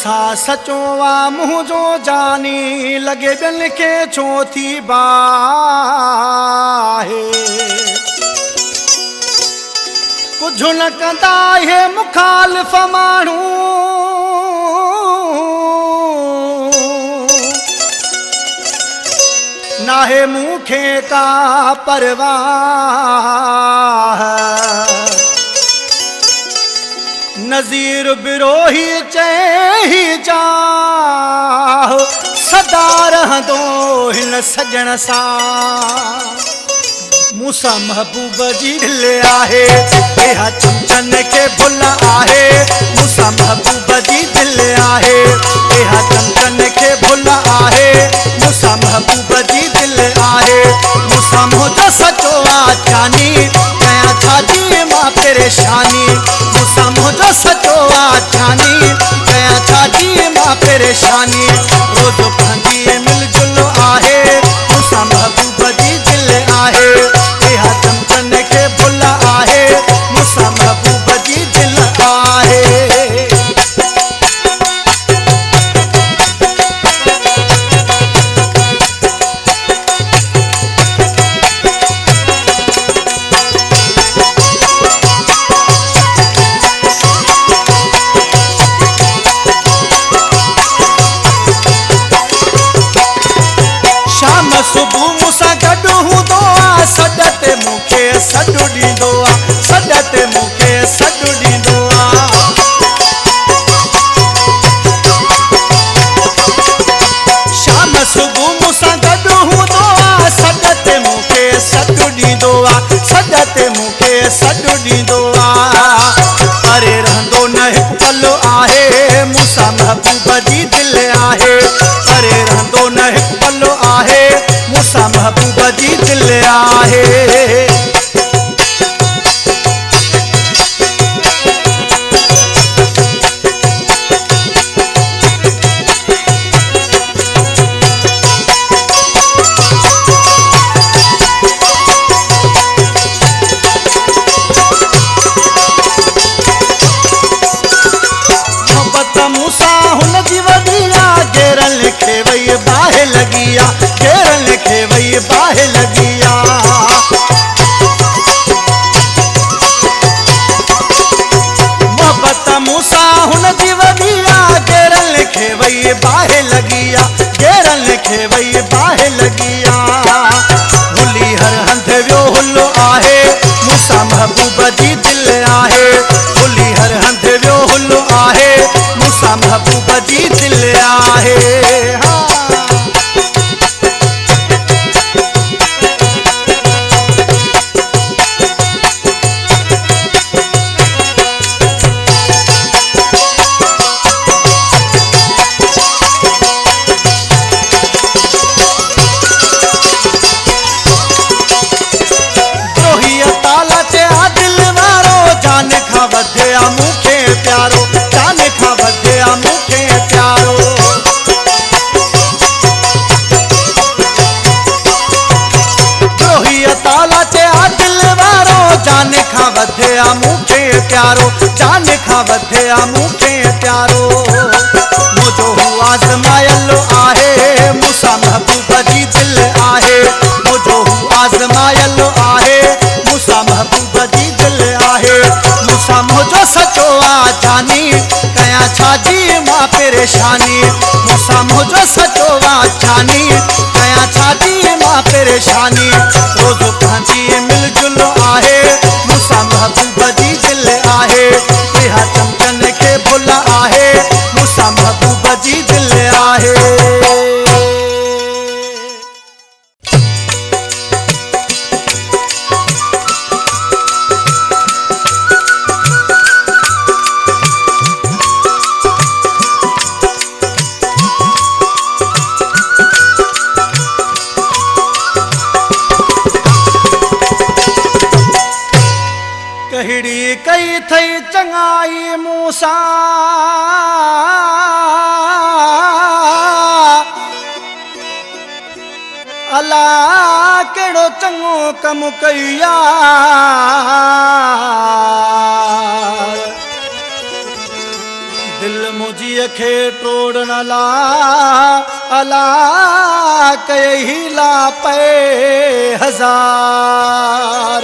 मूसा सचो वा मुँह जो जानी लगे बिन के चौथी बाहे कुछ न कंदा हे मुखालिफ़ माण्हू नाहे मूंखे का परवाह नज़ीर बिरोही चई जा सदा रहंदो हिन सजण सां मूसा महबूब जी दिल आहे इहा चमचन के भुल आहे मूसा महबूब जी दिल आहे इहा चमचन के भुल आहे मूसा महबूब जी दिल आहे मूसा मुझो सचो आचानी कया छाजी मां परेशानी मूसा मुझो सचो आचानी कया छाजी मां परेशानी रोज पंहिंजी मिलजुल आहे मूसा महबूब जी दिल आहे इहा चमचन के भुल आहे मूसा महबूब जी दिल आहे सुबह मूसा गॾु हूंदो आहे सॾते मूंखे सॾु ॾींदो आहे सॾते मूंखे सॾु ॾींदो आहे शाम सुबह मूसा गॾु हूंदो आहे सॾते मूंखे सॾु ॾींदो आहे सॾते मूंखे सॾु ॾींदो आहे अरे रहंदो न हिकु पल आहे मूसा महबूब जी दिल आहे अरे रहंदो न हिकु पल आहे मूसा महबूब जी दिल आहे मोहब्बत मूसा हुन जी वॾी आहे घेरल खे वई बाहि लॻी आहे घेरल खे वई बाहि लॻी आहे मोहब्बत मूसा हुन जी वॾी आहे घेरल खे वई बाहि लॻी आहे घेरल खे वई बाहि लॻी आहे हुली हर हंध वियो हुलो आहे मूसा महबूब जी दिल आहे हुली हर हंध वियो हुलो आहे मूसा महबूब जी दिल आहे मूंखे प्यारो जान खां वधिया मूंखे प्यारो द्रोही ताला चया दिल वारो जान खां वधिया मूंखे प्यारो जान खां वधिया मूंखे प्यारो मुझो हू आज़मायल आहे मूसा महबूब जी दिल आहे मुझो हू आज़मायल आहे मूसा महबूब जी दिल आहे मूसा मुझो सचो आचानी कया छाजी मां परेशानी मूसा मुझो सचो आचानी कया छाजी मां परेशानी रोज पंहिंजी मिलजुल आहे मूसा महबूब जी दिल आहे इहा चमचन के भुल आहे मूसा महबूब जी दिल आहे कहिड़ी कई थई चङाई मूसा अला कहिड़ो चङो कमु कई दिल मुझीअ खे टोड़ण ला अला कई ला पे हज़ार।